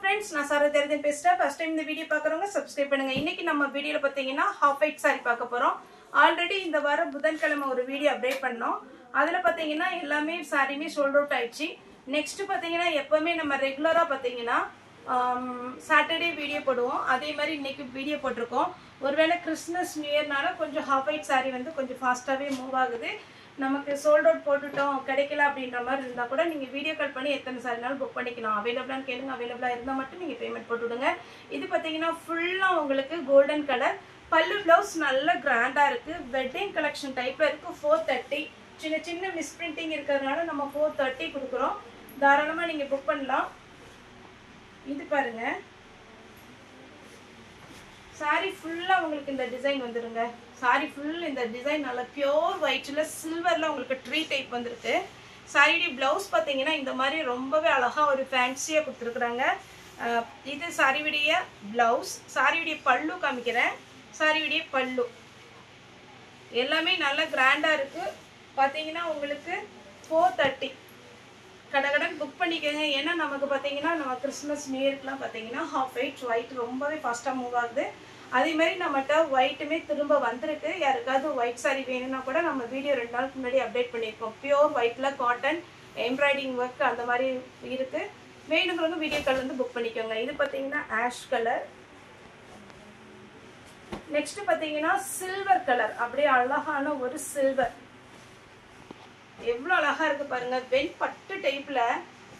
friends, நான் சாரா தெரிதன் பேசுறேன். First time இந்த வீடியோ பார்க்கறவங்க சப்ஸ்கிரைப் பண்ணுங்க. இன்னைக்கு நம்ம வீடியோல பாத்தீங்கன்னா half white saree பார்க்க போறோம். ஆல்ரெடி இந்த வாரம் புதன்கிழமை ஒரு வீடியோ அப்டேட் பண்ணோம். அதுல பாத்தீங்கன்னா எல்லாமே சாரியுமே சோல்ட் அவுட் ஆயிடுச்சு. நெக்ஸ்ட் பாத்தீங்கன்னா எப்பவுமே நம்ம ரெகுலரா பாத்தீங்கன்னா சாட்டர்டே வீடியோ போடுவோம். அதே மாதிரி இன்னைக்கு வீடியோ போட்டிருக்கோம். ஒருவேளை கிறிஸ்மஸ் நியூ இயர்னால கொஞ்சம் half white saree வந்து கொஞ்சம் ஃபாஸ்ட்டாவே மூவ் ஆகுது. நமக்கு சோல்ட் அவுட் போட்டுட்டோம் கிடைக்கல அப்படின்ற மாதிரி இருந்தால் கூட நீங்கள் வீடியோ கால் பண்ணி எத்தனை சாரினாலும் புக் பண்ணிக்கலாம். அவைலபிளான்னு கேளுங்க. அவைலபிளாக இருந்தால் மட்டும் நீங்கள் பேமெண்ட் போட்டுவிடுங்க. இது பார்த்தீங்கன்னா ஃபுல்லாக உங்களுக்கு கோல்டன் கலர். பல்லு ப்ளவுஸ் நல்ல கிராண்டாக இருக்குது. வெட்டிங் கலெக்ஷன் டைப்பில் இருக்குது. 430. சின்ன சின்ன மிஸ்பிரிண்டிங் இருக்கிறதுனால நம்ம 430 கொடுக்குறோம். தாராளமாக நீங்கள் புக் பண்ணலாம். இது பாருங்கள், சாரி ஃபுல்லாக உங்களுக்கு இந்த டிசைன் வந்துடுங்க. சாரி ஃபுல் இந்த டிசைன் நல்லா பியோர் ஒயிட்டில் சில்வரில் உங்களுக்கு ட்ரீ டைப் வந்துருக்கு. சாரியுடைய ப்ளவுஸ் பார்த்தீங்கன்னா இந்த மாதிரி ரொம்பவே அழகாக ஒரு ஃபேன்சியாக கொடுத்துருக்குறாங்க. இது சாரியுடைய ப்ளவுஸ். சாரியுடைய பல்லு காமிக்கிறேன். சாரியுடைய பல்லு எல்லாமே நல்லா கிராண்டாக இருக்குது. பார்த்தீங்கன்னா உங்களுக்கு 430. கடகடன் புக் பண்ணிக்கோங்க. ஏன்னா நமக்கு பார்த்தீங்கன்னா நம்ம கிறிஸ்மஸ் நியூ இயர்க்குலாம் பார்த்தீங்கன்னா half white ரொம்பவே ஃபாஸ்ட்டாக மூவ் ஆகுது. அதே மாதிரி நம்மகிட்ட ஒயிட்டுமே திரும்ப வந்திருக்கு. யாருக்காவது ஒயிட் சாரி வேணும்னா கூட நம்ம வீடியோ 2 நாளுக்கு முன்னாடி அப்டேட் பண்ணியிருக்கோம். பியோர் ஒயிட்டில் காட்டன் எம்ப்ராய்டிங் ஒர்க் அந்த மாதிரி இருக்குது. வேணுங்கிறவங்க வீடியோ கால் வந்து புக் பண்ணிக்கோங்க. இது பார்த்தீங்கன்னா ஆஷ் கலர். நெக்ஸ்ட் பார்த்தீங்கன்னா சில்வர் கலர். அப்படியே அழகான ஒரு சில்வர். எவ்வளோ அழகா இருக்கு பாருங்க. வெண் பட்டு டைப்ல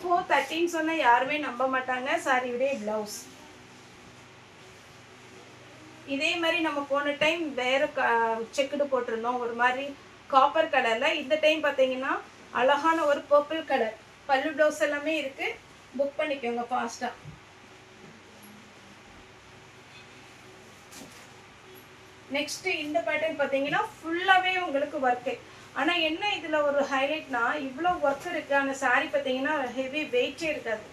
430 சொன்னா யாருமே நம்ப மாட்டாங்க. சாரியுடைய பிளவுஸ் இதே மாதிரி நம்ம போன டைம் வேற செக்குடு போட்டிருந்தோம் ஒரு மாதிரி காப்பர் கலர்ல. இந்த டைம் பார்த்தீங்கன்னா அழகான ஒரு பர்பிள் கலர். பல்லு பிளவுஸ் எல்லாமே இருக்கு. புக் பண்ணிக்கோங்க ஃபாஸ்டா. நெக்ஸ்ட் இந்த பேட்டர்ன் பார்த்தீங்கன்னா ஃபுல்லாவே உங்களுக்கு ஒர்க்கு. ஆனால் என்ன இதில் ஒரு ஹைலைட்னா இவ்வளோ ஒர்க் இருக்கு. ஆனால் சாரீ பார்த்தீங்கன்னா ஹெவி வெயிட்டே இருக்காது.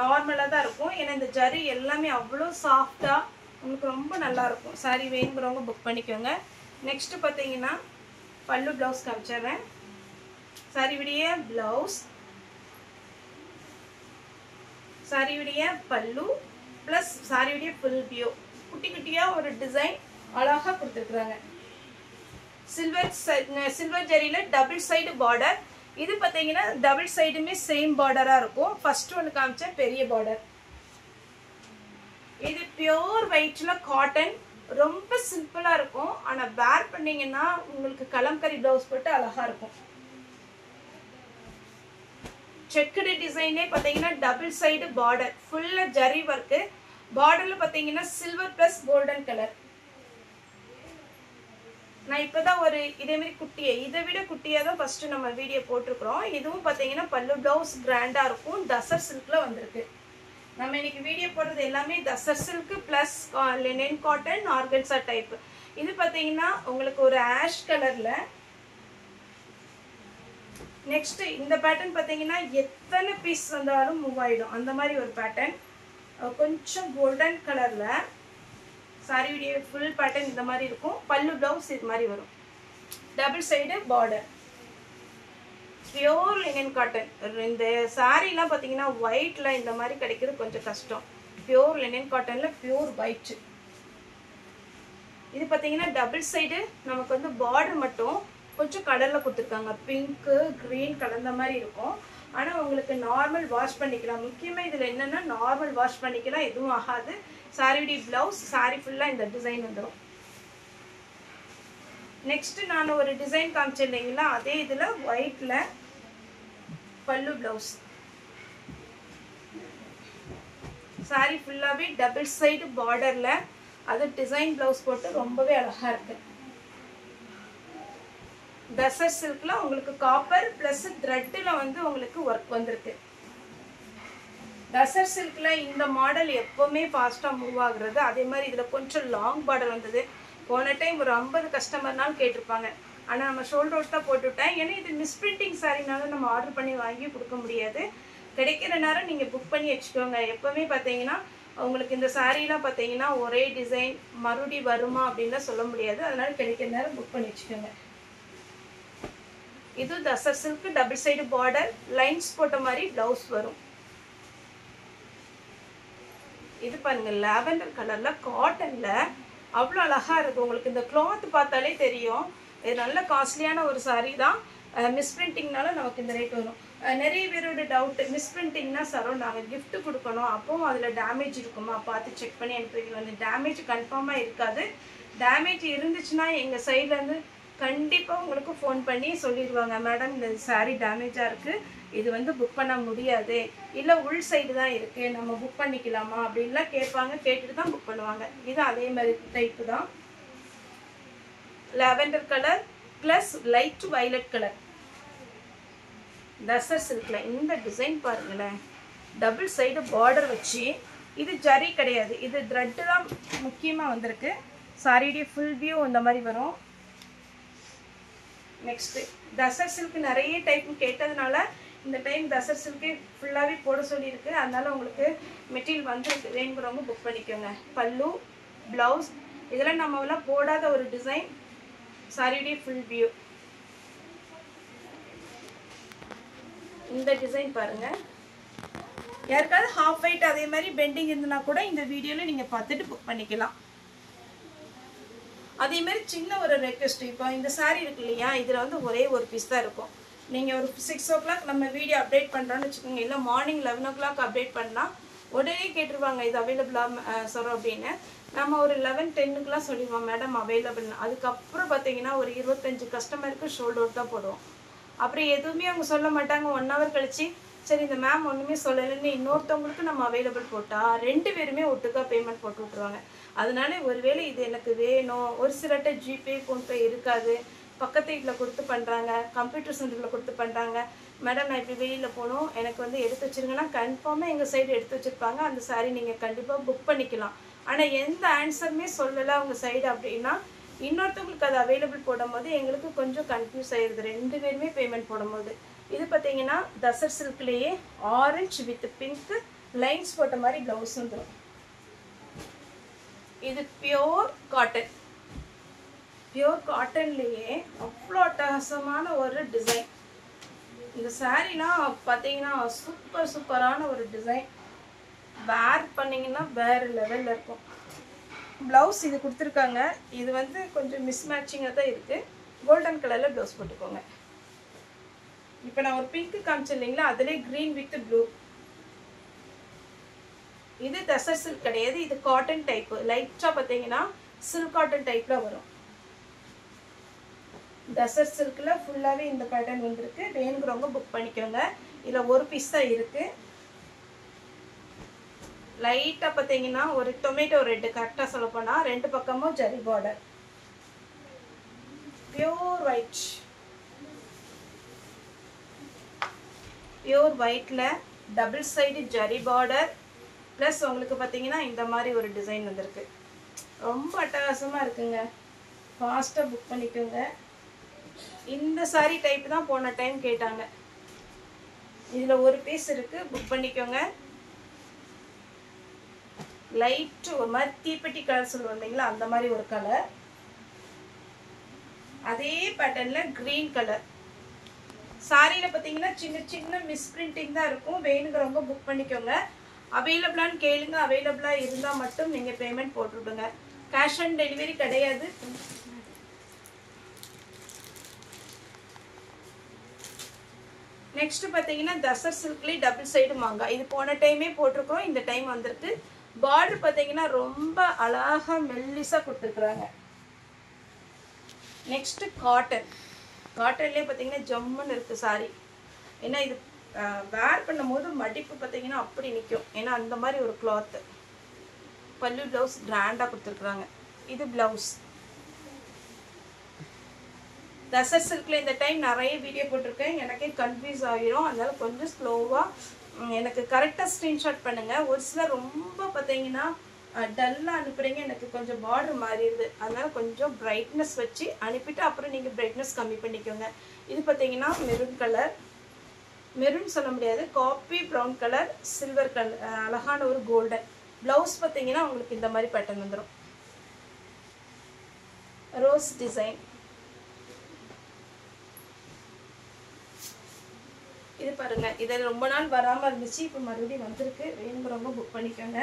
நார்மலாக தான் இருக்கும். ஏன்னா இந்த ஜரி எல்லாமே அவ்வளோ சாஃப்டாக உங்களுக்கு ரொம்ப நல்லாயிருக்கும். சாரீ வேணுங்கிறவங்க புக் பண்ணிக்கோங்க. நெக்ஸ்ட்டு பார்த்தீங்கன்னா பல்லு ப்ளவுஸ் காமிச்சிடுறேன். சாரியுடைய ப்ளவுஸ், சாரியுடைய பல்லு ப்ளஸ் சாரியுடைய ஃபுல் வியூ. குட்டி குட்டியாக ஒரு டிசைன் அழகாக கொடுத்துருக்குறாங்க. சில்வர் ஜரியில டபுள் சைடு பார்டர். இது பார்த்தீங்கன்னா டபுள் சைடுமே சேம் பார்டராக இருக்கும். ஃபர்ஸ்ட் ஒன்று காமிச்ச பெரிய பார்டர். இது பியோர் ஒயிட்ல காட்டன். ரொம்ப சிம்பிளாக இருக்கும். ஆனால் வேர் பண்ணீங்கன்னா உங்களுக்கு கலம்கரி ப்ளவுஸ் போட்டு அழகாக இருக்கும். செக்குடு டிசைனே பார்த்தீங்கன்னா டபுள் சைடு பார்டர். ஃபுல்லாக ஜரி ஒர்க்கு. பார்டரில் பார்த்தீங்கன்னா சில்வர் ப்ளஸ் கோல்டன் கலர். நான் இப்போதான் ஒரு இதேமாரி குட்டியை இதை விட குட்டியாக தான் ஃபஸ்ட்டு நம்ம வீடியோ போட்டிருக்கிறோம். இதுவும் பார்த்தீங்கன்னா பல்லு ப்ளவுஸ் கிராண்டாக இருக்கும். தசர் சில்கில் வந்திருக்கு. நம்ம இன்னைக்கு வீடியோ போடுறது எல்லாமே tussar silk plus linen cotton organza type. இது பார்த்தீங்கன்னா உங்களுக்கு ஒரு ஆஷ் கலரில். நெக்ஸ்ட் இந்த பேட்டர்ன் பார்த்தீங்கன்னா எத்தனை பீஸ் வந்தாலும் மூவ் ஆகிடும். அந்த மாதிரி ஒரு பேட்டர்ன் கொஞ்சம் கோல்டன் கலரில். சாரியுடைய ஃபுல் பேட்டர்ன் இந்த மாதிரி இருக்கும். பல்லு ப்ளவுஸ் இது மாதிரி வரும். Double side border. Pure linen cotton. இந்த சாரீலாம் பார்த்தீங்கன்னா ஒயிட்ல இந்த மாதிரி கிடைக்கிறது கொஞ்சம் கஷ்டம். பியோர் லினன் காட்டன்ல பியோர் ஒயிட். இது பார்த்தீங்கன்னா டபுள் சைடு நமக்கு வந்து பார்டர் மட்டும் கொஞ்சம் கடலில் கொடுத்துருக்காங்க. பிங்க்கு கிரீன் கலந்த மாதிரி இருக்கும். ஆனால் உங்களுக்கு நார்மல் வாஷ் பண்ணிக்கலாம். முக்கியமாக இதில் என்னென்னா நார்மல் வாஷ் பண்ணிக்கலாம், எதுவும் ஆகாது. சாரியுடைய ப்ளவுஸ், சாரி ஃபுல்லாக இந்த டிசைன் வந்துடும். நெக்ஸ்ட் நான் ஒரு டிசைன் காமிச்சேன் இல்லைங்களா, அதே இதில் ஒயிட்ல பல்லு ப்ளவுஸ். சாரி ஃபுல்லாகவே டபுள் சைடு பார்டரில் அது டிசைன் ப்ளவுஸ் போட்டு ரொம்பவே அழகாக இருக்கு. டசர் சில்க்ல உங்களுக்கு காப்பர் பிளஸ் த்ரெட்ல வந்து உங்களுக்கு ஒர்க் வந்திருக்கு. டசர் சில்க்ல இந்த மாடல் எப்பவுமே ஃபாஸ்டா மூவ் ஆகுறது. அதே மாதிரி இதுல கொஞ்சம் லாங் பார்டர் வந்தது. போன டைம் ஒரு 50 கஸ்டமர்னாலும் கேட்டிருப்பாங்க. ஆனால் நம்ம ஷோல்டர் அவுட் தான் போட்டுவிட்டேன். ஏன்னா இது மிஸ்பிரிண்டிங் சாரினால நம்ம ஆர்டர் பண்ணி வாங்கி கொடுக்க முடியாது. கிடைக்கிற நேரம் நீங்கள் புக் பண்ணி வச்சுக்கோங்க. எப்பவுமே பார்த்தீங்கன்னா உங்களுக்கு இந்த சாரீலாம் பார்த்தீங்கன்னா ஒரே டிசைன் மறுபடி வருமா அப்படின்லாம் சொல்ல முடியாது. அதனால கிடைக்கிற நேரம் புக் பண்ணி வச்சுக்கோங்க. இது tussar silk double side border lines போட்ட மாதிரி ப்ளவுஸ் வரும். இது பாருங்க லாவெண்டர் கலர்ல காட்டன்ல அவ்வளோ அழகா இருக்கு. உங்களுக்கு இந்த கிளாத் பார்த்தாலே தெரியும் இது நல்ல காஸ்ட்லியான ஒரு சாரீ தான். மிஸ்பிரிண்டிங்னால நமக்கு இந்த ரேட் வரும். நிறைய பேரோட டவுட் மிஸ்பிரிண்டிங்னா சரோ நாங்கள் கிஃப்ட் கொடுக்கணும் அப்போவும் அதில் டேமேஜ் இருக்குமா பார்த்து செக் பண்ணி அனுப்புவீங்க. அந்த டேமேஜ் கன்ஃபார்மாக இருக்காது. டேமேஜ் இருந்துச்சுன்னா எங்கள் சைட்லேருந்து கண்டிப்பாக உங்களுக்கு ஃபோன் பண்ணி சொல்லிடுவாங்க, மேடம் இந்த சாரீ டேமேஜாக இருக்குது, இது வந்து புக் பண்ண முடியாது, இல்லை உள் சைடு தான் இருக்குது, நம்ம புக் பண்ணிக்கலாமா அப்படின்லாம் கேட்பாங்க. கேட்டுட்டு தான் புக் பண்ணுவாங்க. இது அதே மாதிரி டைப்பு தான். Lavender colour plus light violet colour tussar சில்க்ல இந்த டிசைன் பாருங்களேன். டபுள் சைடு பார்டர் வச்சு, இது ஜரி கிடையாது, இது த்ரெட்டு தான் முக்கியமாக வந்திருக்கு. சாரியுடைய ஃபுல் வியூ இந்த மாதிரி வரும். நெக்ஸ்ட்டு தசர் சில்க் நிறைய டைப் கேட்டதுனால இந்த டைம் தசர் சில்க்கு ஃபுல்லாகவே போட சொல்லியிருக்கு. அதனால உங்களுக்கு மெட்டீரியல் வந்துருக்கு, வேணுங்கிறவங்க புக் பண்ணிக்கோங்க. பல்லு ப்ளவுஸ் இதெல்லாம் நம்மளாம் போடாத ஒரு டிசைன். சாரியுடைய ஃபுல் வியூ இந்த டிசைன் பாருங்கள். யாருக்காவது ஹாஃப் ஒயிட் அதே மாதிரி பெண்டிங் இருந்ததுன்னா கூட இந்த வீடியோவில் நீங்கள் பார்த்துட்டு புக் பண்ணிக்கலாம். அதே மாதிரி சின்ன ஒரு ரெக்வெஸ்ட், இப்போ இந்த சாரீ இருக்கு இல்லையா, இதில் வந்து ஒரே ஒரு பீஸ் தான் இருக்கும். நீங்கள் ஒரு 6 o'clock நம்ம வீடியோ அப்டேட் பண்ணுறோன்னு வச்சுக்கோங்க, இல்லை மார்னிங் 11 o'clock அப்டேட் பண்ணால் உடனே கேட்டுருவாங்க இது அவைலபிளாக சொல்கிறோம் அப்படின்னு. நம்ம ஒரு 11:10க்குலாம் சொல்லிடுவோம் மேடம் அவைலபிள். அதுக்கப்புறம் பார்த்தீங்கன்னா ஒரு 25 கஸ்டமருக்கு ஷோல்ட் அவுட் தான் போடுவோம். அப்புறம் எதுவுமே அவங்க சொல்ல மாட்டாங்க. 1 hour கழிச்சு சரி இந்த மேம் ஒன்றுமே சொல்லலைன்னு இன்னொருத்தவங்களுக்கு நம்ம அவைலபிள் போட்டால் 2 பேருமே ஒட்டுக்கா பேமெண்ட் போட்டு விட்ருவாங்க. அதனால ஒருவேளை இது எனக்கு வேணும், ஒரு சிலர்கிட்ட ஜிபே ஃபோன்பே இருக்காது, பக்கத்து வீட்டில் கொடுத்து பண்ணுறாங்க, கம்ப்யூட்டர் சென்டரில் கொடுத்து பண்ணுறாங்க, மேடம் நான் இப்படி வெளியில் போகணும் எனக்கு வந்து எடுத்து வச்சுருங்கன்னா கன்ஃபார்மாக எங்கள் சைடு எடுத்து வச்சுருப்பாங்க. அந்த சாரீ நீங்கள் கண்டிப்பாக புக் பண்ணிக்கலாம். ஆனால் எந்த ஆன்சருமே சொல்லலை அவங்க சைடு அப்படின்னா இன்னொருத்தவங்களுக்கு அது அவைலபிள் போடும்போது எங்களுக்கு கொஞ்சம் கன்ஃபியூஸ் ஆயிடுது 2 பேருமே பேமெண்ட் போடும்போது. இது பார்த்தீங்கன்னா tussar சில்க்லேயே orange with pink lines போட்ட மாதிரி ப்ளவுஸ் வந்துடும். இது பியோர் காட்டன். பியோர் காட்டன்லேயே அவ்வளோ அட்டகாசமான ஒரு டிசைன். இந்த சாரீலாம் பார்த்தீங்கன்னா சூப்பரான ஒரு டிசைன். வேர் பண்ணிங்கன்னா வேறு லெவலில் இருக்கும். ப்ளவுஸ் இது கொடுத்துருக்காங்க. இது வந்து கொஞ்சம் மிஸ்மேட்சிங்காக தான் இருக்குது. கோல்டன் கலரில் ப்ளவுஸ் போட்டுக்கோங்க. இப்போ நான் ஒரு பிங்க்கு காமிச்சேன் இல்லைங்களா, அதிலே க்ரீன் வித் ப்ளூ. இது தசர் சில்க் கிடையாது, இது காட்டன் டைப்பு. லைட்டாக பார்த்தீங்கன்னா சில்க் காட்டன் டைப்பில் வரும். தசர் சில்கில் ஃபுல்லாகவே இந்த பேட்டர்ன் வந்துருக்கு. வேணுங்கிறவங்க புக் பண்ணிக்கோங்க. இதில் ஒரு பீஸ் தான் இருக்குது. லைட்டாக பார்த்தீங்கன்னா ஒரு டொமேட்டோ ரெட்டு கரெக்டாக சொல்ல போனால் 2 பக்கமும் zari border. Pure white. Pure ஒயிட்டில் double side zari border plus உங்களுக்கு பார்த்தீங்கன்னா இந்த மாதிரி ஒரு டிசைன் வந்திருக்கு. ரொம்ப அட்டகாசமாக இருக்குங்க. ஃபாஸ்ட்டாக புக் பண்ணிக்கோங்க. இந்த சாரீ டைப் தான் போன டைம் கேட்டாங்க. இதில் ஒரு பீஸ் இருக்குது, புக் பண்ணிக்கோங்க. லைட்டு ஒரு மாதிரி தீப்பெட்டி கலர் சொல்லுவோம் இல்லைங்களா, அந்த மாதிரி ஒரு கலர். அதே பேட்டர்னில் க்ரீன் கலர். சாரியில் பார்த்தீங்கன்னா சின்ன சின்ன மிஸ்பிரிண்டிங் தான் இருக்கும். வேணுங்கிறவங்க புக் பண்ணிக்கோங்க. அவைலபிளான்னு கேளுங்க. அவைலபிளாக இருந்தால் மட்டும் நீங்கள் பேமெண்ட் போட்டுவிடுங்க. கேஷ் ஆன் டெலிவரி கிடையாது. நெக்ஸ்ட் பார்த்தீங்கன்னா தசர் சில்க்லேயே டபுள் சைடு மாங்காய். இது போன டைமே போட்டிருக்கிறோம், இந்த டைம் வந்திருக்கு. பார்டர் பார்த்தீங்கன்னா ரொம்ப அழகாக மெல்லிஸாக கொடுத்துருக்குறாங்க. Next cotton. காட்டன்லேயே பார்த்தீங்கன்னா ஜம்முன்னு இருக்குது சாரி. ஏன்னா இது வேர் பண்ணும் போது மடிப்பு பார்த்தீங்கன்னா அப்படி நிற்கும். ஏன்னா அந்த மாதிரி ஒரு கிளாத்து. பல்லு ப்ளவுஸ் கிராண்டாக கொடுத்துருக்குறாங்க. இது ப்ளவுஸ். தசர் சில்கில் இந்த டைம் நிறைய வீடியோ போட்டிருக்கேன், எனக்கே கன்ஃபியூஸ் ஆகிரும். அதனால் கொஞ்சம் ஸ்லோவாக எனக்கு கரெக்டாக ஸ்க்ரீன்ஷாட் பண்ணுங்கள். ஒரு சிலர் ரொம்ப பார்த்தீங்கன்னா டல்லாக அனுப்புகிறீங்க, எனக்கு கொஞ்சம் பார்டர் மாறிடுது. அதனால் கொஞ்சம் பிரைட்னஸ் வச்சு அனுப்பிட்டு அப்புறம் நீங்கள் பிரைட்னஸ் கம்மி பண்ணிக்கோங்க. இது பார்த்தீங்கன்னா மெரூன் கலர். மெரூன் சொல்ல முடியாது, copy brown colour, silver colour, அழகான ஒரு கோல்டன். ப்ளவுஸ் பார்த்தீங்கன்னா உங்களுக்கு இந்த மாதிரி பேட்டர்ன் வந்துடும். Rose design. இது பாருங்கள், இதில் ரொம்ப நாள் வராமல் இருந்துச்சு, இப்போ மறுபடியும் வந்திருக்கு. வேணுங்கிறவங்க புக் பண்ணிக்கோங்க.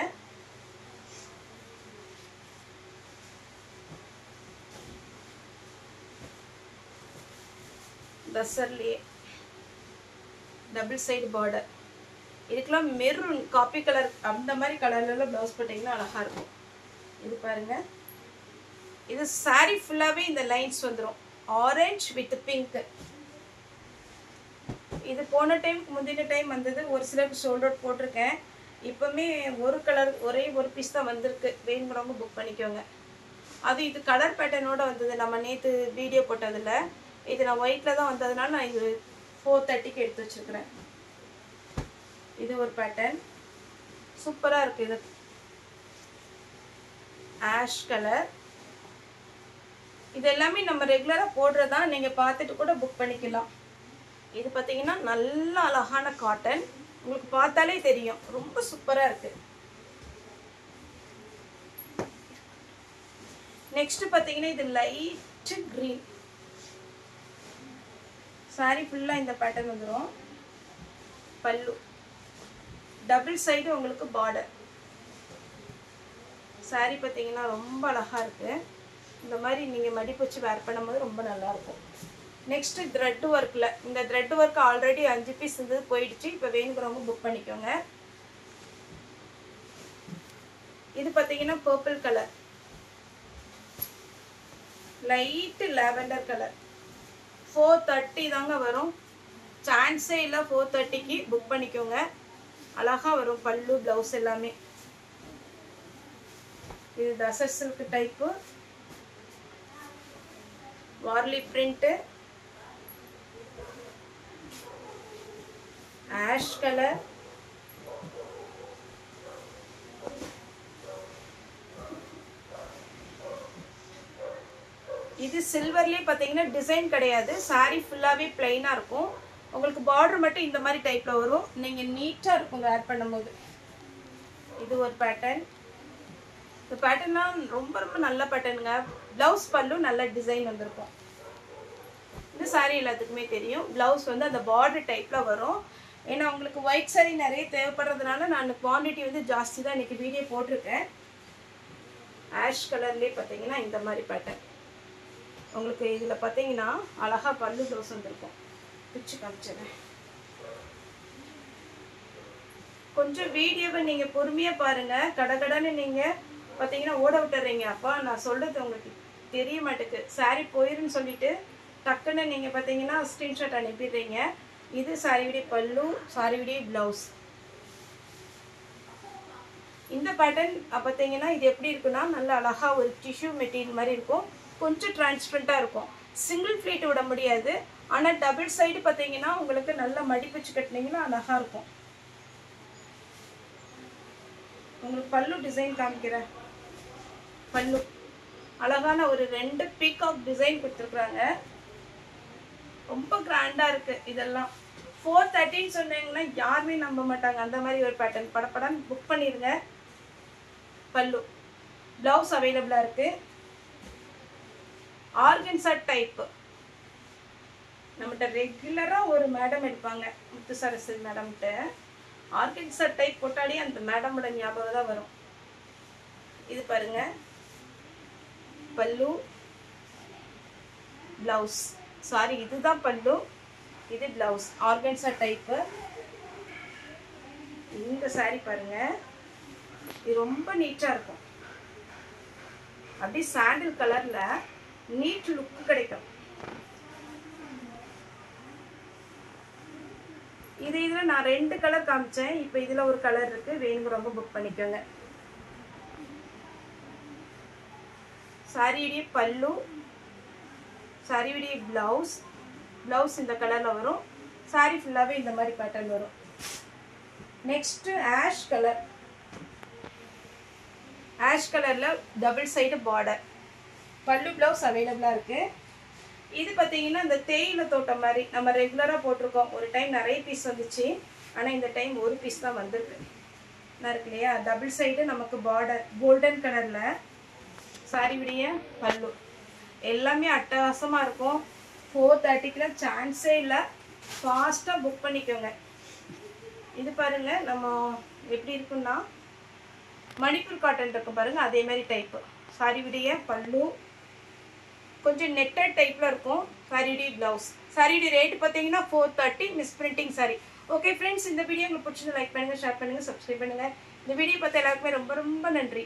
தசர்லேயே டபுள் சைடு பார்டர். இதுக்கெல்லாம் மெரூன் காப்பி கலர் அந்த மாதிரி கலர்ல ப்ளவுஸ் போட்டிங்கன்னா அழகாக இருக்கும். இது பாருங்க, இது சாரி ஃபுல்லாகவே இந்த லைன்ஸ் வந்துடும், ஆரஞ்ச் வித் பிங்க். இது போன டைம் முந்தின டைம் வந்தது, ஒரு சிலருக்கு சோல்ட் அவுட் போட்டிருக்கேன். இப்போவுமே ஒரு கலர் ஒரே ஒரு பீஸ் தான் வந்திருக்கு, வேணுங்கிறவங்க புக் பண்ணிக்கோங்க. அது இது கலர் பேட்டர்னோட வந்தது, நம்ம நேற்று வீடியோ போட்டதில். இது நான் ஒயிட்டில் தான் வந்ததுனால நான் இது 430க்கு எடுத்து வச்சுருக்கிறேன். இது ஒரு பேட்டர்ன் சூப்பராக இருக்குது. இது ஆஷ் கலர். இது எல்லாமே நம்ம ரெகுலராக போடுறதா, நீங்கள் பார்த்துட்டு கூட புக் பண்ணிக்கலாம். இது பார்த்தீங்கன்னா நல்ல அழகான காட்டன், உங்களுக்கு பார்த்தாலே தெரியும், ரொம்ப சூப்பராக இருக்குது. நெக்ஸ்ட் பார்த்தீங்கன்னா இது லைட் கிரீன். சாரி ஃபுல்லாக இந்த பேட்டர்ன் வந்துடும். பல்லு டபுள் சைடு உங்களுக்கு பார்டர். சாரி பார்த்தீங்கன்னா ரொம்ப அழகாக இருக்குது. இந்த மாதிரி நீங்கள் மடிப்பு வச்சு வேர் பண்ணும்போது ரொம்ப நல்லாயிருக்கும். நெக்ஸ்ட்டு த்ரெட் ஒர்க்கில், இந்த த்ரெட் ஒர்க் ஆல்ரெடி 5 பீஸ் இருந்தது, போயிடுச்சு. இப்போ வேணுங்கிறவங்க புக் பண்ணிக்கோங்க. இது பார்த்தீங்கன்னா purple colour, light lavender colour. 430 தாங்க வரும், சான்ஸே இல்லை. 430க்கு புக் பண்ணிக்கோங்க, அழகாக வரும் பல்லு ப்ளவுஸ் எல்லாமே. இது tussar silk type, Warli print, ash colour, இது சில்வர்லேயே பார்த்தீங்கன்னா டிசைன் கிடையாது, சாரி ஃபுல்லாகவே பிளைனாக இருக்கும். உங்களுக்கு பார்டர் மட்டும் இந்த மாதிரி டைப்பில் வரும், நீங்கள் நீட்டாக இருக்கும் வேர் பண்ணும்போது. இது ஒரு பேட்டர்ன். இந்த பேட்டர்ன்லாம் ரொம்ப ரொம்ப நல்ல பேட்டர்னுங்க. ப்ளவுஸ் பல்லு நல்ல டிசைன் வந்திருக்கும். இந்த சாரி எல்லாத்துக்குமே தெரியும், ப்ளவுஸ் வந்து அந்த பார்டர் டைப்பில் வரும். ஏன்னா உங்களுக்கு ஒயிட் சாரி நிறைய தேவைப்படுறதுனால நான் குவான்டிட்டி வந்து ஜாஸ்தி தான் இன்றைக்கி வீடியோ போட்டிருக்கேன். ஆஷ் கலர்லேயே பார்த்தீங்கன்னா இந்த மாதிரி பேட்டர்ன் உங்களுக்கு இதில் பார்த்தீங்கன்னா அழகாக பல்லு ப்ளவுஸ் வந்துருக்கும். பிச்சு காமிச்சிடுறேன். கொஞ்சம் வீடியோவை நீங்கள் பொறுமையாக பாருங்கள், கடகடன்னு நீங்கள் பார்த்தீங்கன்னா ஓட விட்டுறீங்க. அப்பா நான் சொல்கிறது உங்களுக்கு தெரிய மாட்டேக்கு. சாரி போயிருன்னு சொல்லிட்டு டக்குன்னு நீங்கள் பார்த்தீங்கன்னா ஸ்க்ரீன்ஷாட் அனுப்பிடுறீங்க. இது சாரி விடிய பல்லு, சாரி விடிய ப்ளவுஸ். இந்த பேட்டர்ன் பார்த்தீங்கன்னா இது எப்படி இருக்குன்னா நல்ல அழகாக ஒரு டிஷ்யூ மெட்டீரியல் மாதிரி இருக்கும், கொஞ்சம் டிரான்ஸ்பரண்ட்டாக இருக்கும். சிங்கிள் ஃப்ளீட் விட முடியாது, ஆனால் டபுள் சைடு பார்த்தீங்கன்னா உங்களுக்கு நல்ல மடிப்பிச்சு கட்டினீங்கன்னா அழகாக இருக்கும். உங்களுக்கு பல்லு டிசைன் காமிக்கிறேன். பல்லு அழகான ஒரு 2 பீகாக் டிசைன் கொடுத்துருக்குறாங்க, ரொம்ப கிராண்டாக இருக்குது. இதெல்லாம் 430 சொன்னீங்கன்னா யாருமே நம்ப மாட்டாங்க. அந்த மாதிரி ஒரு பேட்டர்ன் படப்படான்னு புக் பண்ணிடுங்க. பல்லு ப்ளவுஸ் அவைலபிளாக இருக்குது. ஆர்கன்சா டைப்பு நம்மகிட்ட ரெகுலராக ஒரு மேடம் எடுப்பாங்க, முத்து சரஸ்வதி மேடம்கிட்ட. ஆர்கன்சா டைப் போட்டாலே அந்த மேடமோட ஞாபகம் தான் வரும். இது பாருங்க, பல்லு ப்ளவுஸ். சாரி, இதுதான் பல்லு, இது ப்ளவுஸ். Organza type. இந்த சாரி பாருங்க, இது ரொம்ப நீட்டாக இருக்கும். அப்படியே சாண்டில் கலரில் நீட் லுக் கிடைக்கும். இதில் நான் 2 கலர் காமிச்சேன், இப்போ இதில் ஒரு கலர் இருக்குது, வேணுங்கிறவங்க புக் பண்ணிக்கோங்க. சாரியுடைய பல்லு, சாரியுடைய ப்ளவுஸ். ப்ளவுஸ் இந்த கலரில் வரும், சாரி ஃபுல்லாகவே இந்த மாதிரி பேட்டர்ன் வரும். Next ash colour. ஆஷ் கலரில் டபுள் சைடு பார்டர். பல்லு ப்ளவுஸ் அவைலபிளாக இருக்குது. இது பார்த்தீங்கன்னா இந்த தேயிலை தோட்டம் மாதிரி நம்ம ரெகுலராக போட்டிருக்கோம். ஒரு டைம் நிறைய பீஸ் வந்துச்சு, ஆனால் இந்த டைம் ஒரு பீஸ் தான் வந்திருக்கு. நான் இருக்கு இல்லையா, டபுள் சைடு நமக்கு பார்டர் கோல்டன் கலரில். சாரி விடிய பல்லு எல்லாமே அட்டகாசமாக இருக்கும். 430க்குலாம் சான்ஸே இல்லை, ஃபாஸ்ட்டாக புக் பண்ணிக்கோங்க. இது பாருங்கள், நம்ம எப்படி இருக்குன்னா மணிப்பூர் காட்டன் இருக்கும் பாருங்கள், அதே மாதிரி டைப்பு. சாரி விடிய பல்லு, கொஞ்சம் நெட்டட் டைப்பில் இருக்கும் சாரியுடைய ப்ளவுஸ். சாரியுடைய ரேட்டு பார்த்தீங்கன்னா 430 miss printing sorry. Okay friends, இந்த வீடியோ உங்களுக்கு பிடிச்சிருந்து லைக் பண்ணுங்கள், ஷேர் பண்ணுங்கள், சப்ஸ்கிரைப் பண்ணுங்கள். இந்த வீடியோ பார்த்த எல்லாருக்குமே ரொம்ப ரொம்ப நன்றி.